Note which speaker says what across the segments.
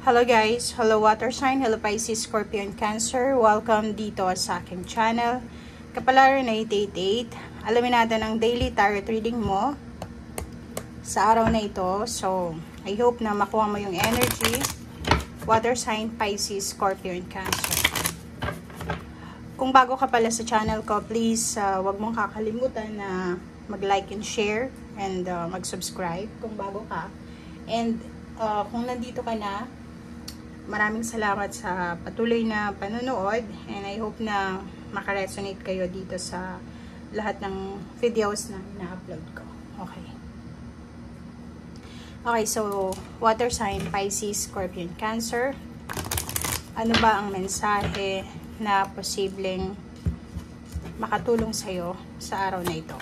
Speaker 1: Hello guys, hello water sign, hello Pisces, Scorpio, and Cancer. Welcome dito sa aking channel. Kapalaran 888. Alamin natin ang daily tarot reading mo sa araw na ito. So, I hope na makuha mo yung energy. Water sign, Pisces, Scorpio, and Cancer. Kung bago ka pala sa channel ko, please wag mong kakalimutan na mag-like and share and mag-subscribe kung bago ka. And kung nandito ka na, maraming salamat sa patuloy na panonood, and I hope na makaresonate kayo dito sa lahat ng videos na ina-upload ko. Okay. Okay, so water sign, Pisces, Scorpio, and Cancer. Ano ba ang mensahe na posibleng makatulong sa'yo sa araw na ito?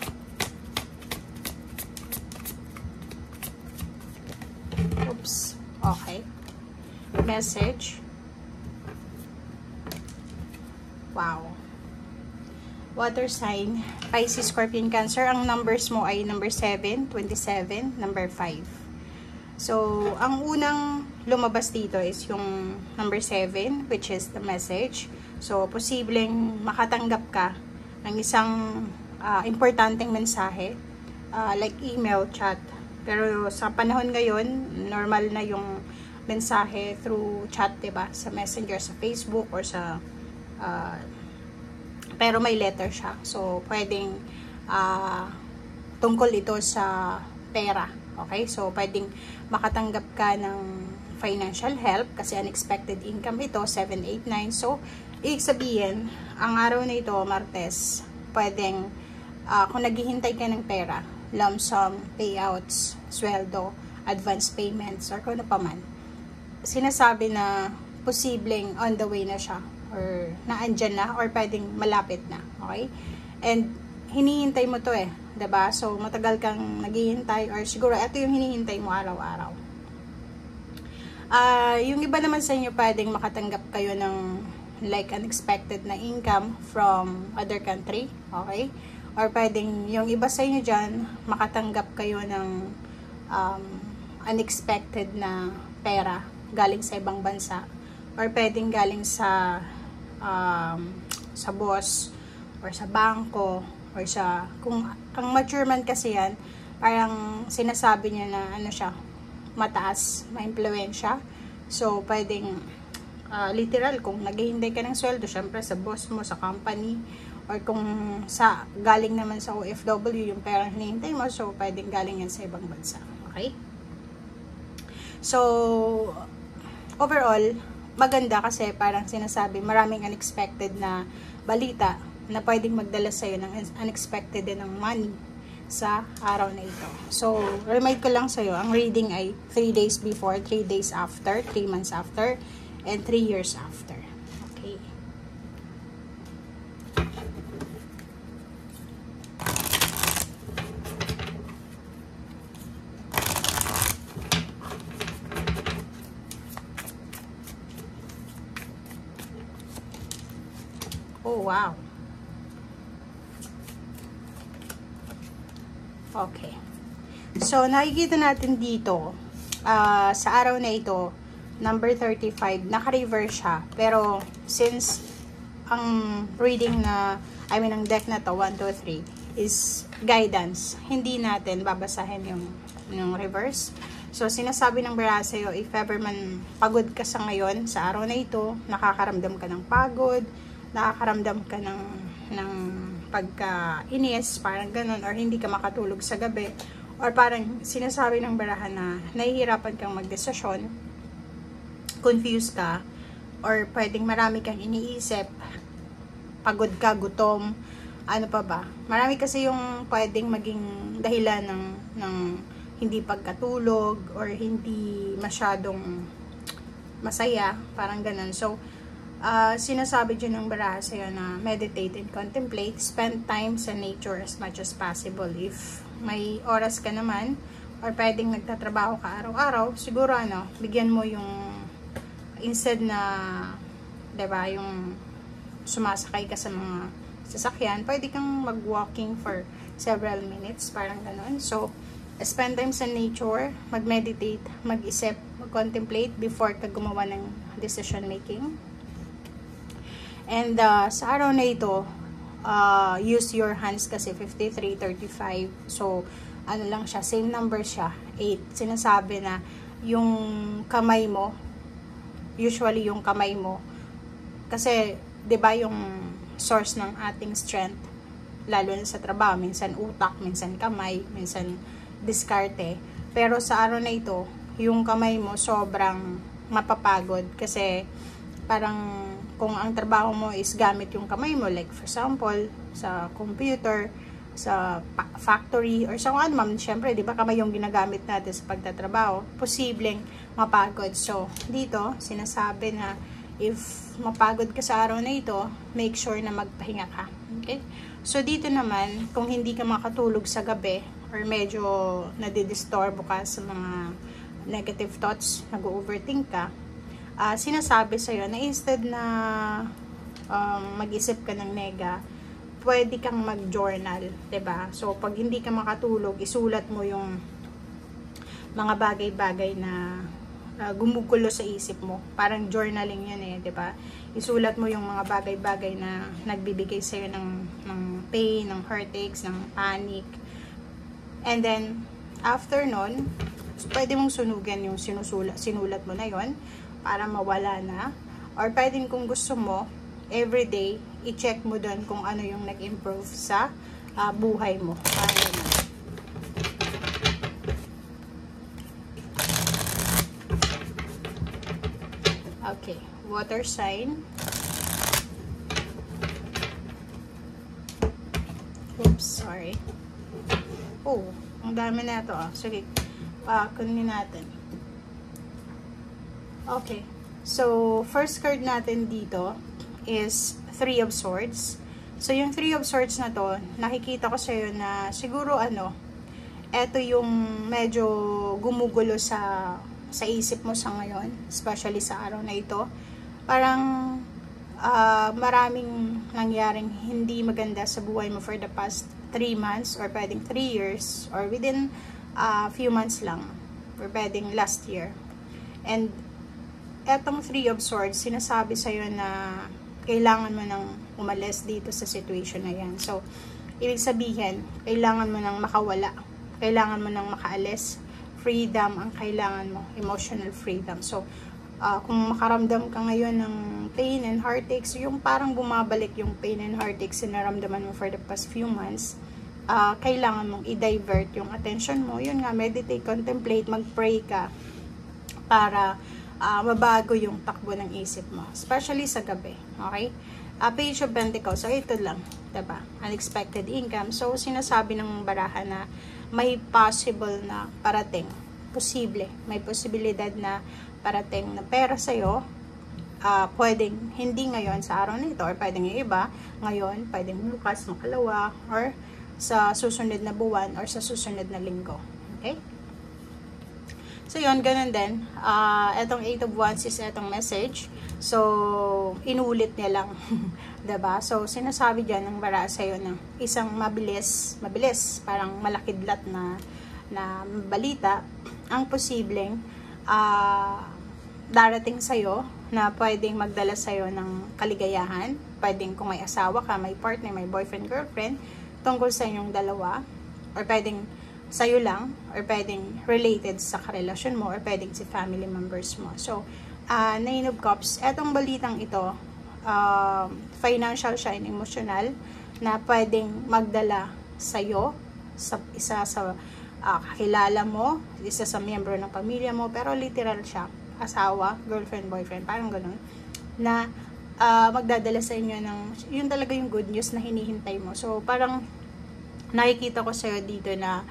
Speaker 1: Oops. Okay. Message. Wow. Water sign, Pisces, Scorpion, Cancer. Ang numbers mo ay number 7, 27, number 5. So, ang unang lumabas dito is yung number 7, which is the message. So, posibleng makatanggap ka ng isang importanteng mensahe, like email, chat. Pero sa panahon ngayon, normal na yung mensahe through chat, diba? Sa Messenger, sa Facebook, or sa pero may letter siya. So, pwedeng tungkol ito sa pera. Okay? So, pwedeng makatanggap ka ng financial help kasi unexpected income ito, 789. So, ibig sabihin, ang araw na ito, Martes, pwedeng kung naghihintay ka ng pera, lump sum, payouts, sweldo, advance payments, or kung ano pa man, sinasabi na posibleng on the way na siya, or naandyan na, or pwedeng malapit na. Okay? And hinihintay mo to diba? So matagal kang naghihintay, or siguro ito yung hinihintay mo araw-araw. Yung iba naman sa inyo, pwedeng makatanggap kayo ng like unexpected na income from other country. Okay? Or pwedeng yung iba sa inyo dyan, makatanggap kayo ng unexpected na pera galing sa ibang bansa, or pwedeng galing sa boss, or sa bangko, or sa, kung ang mature man kasi yan, parang sinasabi niya na ano siya, mataas, maimpluwensya. So pwedeng literal, kung naghihintay ka ng sweldo, syempre sa boss mo, sa company, or kung sa galing naman sa OFW yung perang hinihintay mo, so pwedeng galing yan sa ibang bansa. Okay? So overall, maganda kasi parang sinasabi, maraming unexpected na balita na pwedeng magdala sa'yo ng unexpected din ng money sa araw na ito. So, remind ko lang sa'yo, ang reading ay 3 days before, 3 days after, 3 months after, and 3 years after. Okay. Oh, wow. Okay. So, nakikita natin dito, sa araw na ito, number 35, naka-reverse siya. Pero, since ang reading na, ang deck na to, 1, 2, 3, is guidance, hindi natin babasahin yung reverse. So, sinasabi ng bara sa'yo, if ever man pagod ka sa ngayon, sa araw na ito, nakakaramdam ka ng pagod, nakakaramdam ka ng pagka-inis, parang ganun, or hindi ka makatulog sa gabi, or parang sinasabi ng barahan na nahihirapan kang magdesisyon, confused ka, or pwedeng marami kang iniisip, pagod ka, gutom, ano pa ba. Marami kasi yung pwedeng maging dahilan ng hindi pagkatulog, or hindi masyadong masaya, parang ganun. So, sinasabi dyan ng baraha sa'yo na meditate and contemplate, spend time sa nature as much as possible. If may oras ka naman, or pwedeng nagtatrabaho ka araw-araw, siguro bigyan mo yung, instead na, diba, yung sumasakay ka sa mga sasakyan, pwede kang mag-walking for several minutes, parang ganon. So, spend time sa nature, mag-meditate, mag-isip, mag-contemplate before ka gumawa ng decision making. And sa araw na ito, use your hands kasi 53, 35. So, ano lang siya, same number siya, 8. Sinasabi na yung kamay mo, usually yung kamay mo, kasi 'di ba yung source ng ating strength, lalo na sa trabaho, minsan utak, minsan kamay, minsan diskarte. Pero sa araw na ito, yung kamay mo sobrang mapapagod kasi parang kung ang trabaho mo is gamit yung kamay mo, like for example, sa computer, sa factory, or sa kung ano man, syempre, di ba kamay yung ginagamit natin sa pagtatrabaho, posibleng mapagod. So, dito, sinasabi na if mapagod ka sa araw na ito, make sure na magpahinga ka. Okay? So, dito naman, kung hindi ka makatulog sa gabi, or medyo nadidisturbo ka sa mga negative thoughts, nag-overthink ka, sinasabi sa'yo na instead na mag-isip ka ng nega, pwede kang mag-journal, 'di ba? So, pag hindi ka makatulog, isulat mo yung mga bagay-bagay na gumugulo sa isip mo. Parang journaling 'yan eh, 'di ba? Isulat mo yung mga bagay-bagay na nagbibigay sa iyo ng pain, ng heartaches, ng panic. And then after nun, pwede mong sunugan yung sinulat mo na 'yon para mawala na. Or pwedeng kung gusto mo, everyday, i-check mo doon kung ano yung nag-improve sa buhay mo. Okay, water sign. Oops, sorry. Oh, ang dami na ito. Sige, kunin natin. Okay, so first card natin dito is 3 of Swords. So, yung 3 of Swords na to, nakikita ko sa'yo na siguro eto yung medyo gumugulo sa isip mo sa ngayon, especially sa araw na ito. Parang maraming nangyaring hindi maganda sa buhay mo for the past 3 months, or pwedeng 3 years, or within few months lang, or pwedeng last year. And etong 3 of Swords, sinasabi sa'yo na kailangan mo nang umalis dito sa situation na yan. So, ibig sabihin, kailangan mo nang makawala. Kailangan mo nang makaalis. Freedom ang kailangan mo. Emotional freedom. So, kung makaramdam ka ngayon ng pain and heartaches, yung parang bumabalik yung pain and heartaches na naramdaman mo for the past few months, kailangan mong i-divert yung attention mo. Yun nga, meditate, contemplate, mag-pray ka para mabago yung takbo ng isip mo, especially sa gabi. Okay? Page of Pentacles, so ito lang, diba? Unexpected income. So, sinasabi ng baraha na may possible na parating, posible, may posibilidad na parating na pera sa'yo, pwedeng hindi ngayon sa araw na ito, or pwedeng yung iba, ngayon, pwedeng bukas, makalawa, or sa susunod na buwan, or sa susunod na linggo. Okay? So, yun, ganun din. Etong 8 of Wands is etong message. So, inulit niya lang. Diba? So, sinasabi dyan ng bara sa'yo na isang mabilis, parang malakidlat na balita, ang posibleng darating sa'yo na pwedeng magdala sa'yo ng kaligayahan. Pwedeng kung may asawa ka, may partner, may boyfriend, girlfriend, tungkol sa inyong dalawa. Or pwedeng sa'yo lang, or pwedeng related sa karelasyon mo, or pwedeng si family members mo. So, 9 of Cups, etong balitang ito, financial siya and emotional, na pwedeng magdala sa'yo, sa isa sa kakilala mo, isa sa miyembro ng pamilya mo, pero literal siya, asawa, girlfriend, boyfriend, parang ganun, na magdadala sa inyo ng, yun talaga yung good news na hinihintay mo. So, parang nakikita ko sa'yo dito na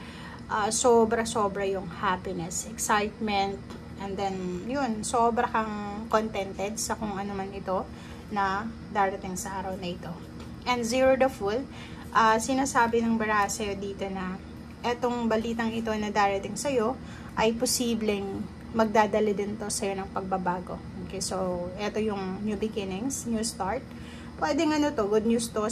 Speaker 1: sobra-sobra yung happiness, excitement, and then, yun, sobra kang contented sa kung ano man ito na darating sa araw na ito. And 0 the Fool, sinasabi ng baraha sa'yo dito na etong balitang ito na darating sa'yo ay posibleng magdadala din to sa'yo ng pagbabago. Okay, so, eto yung new beginnings, new start. Pwedeng ano to, good news to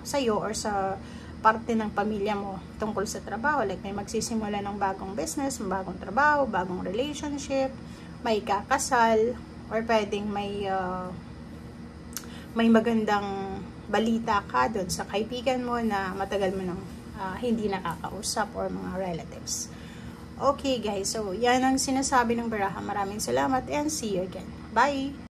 Speaker 1: sa'yo or sa parte ng pamilya mo tungkol sa trabaho. Like may magsisimula ng bagong business, bagong trabaho, bagong relationship, may kakasal, or pwedeng may magandang balita ka doon sa kaibigan mo na matagal mo nang hindi nakakausap, or mga relatives. Okay guys, so yan ang sinasabi ng baraha. Maraming salamat and see you again. Bye!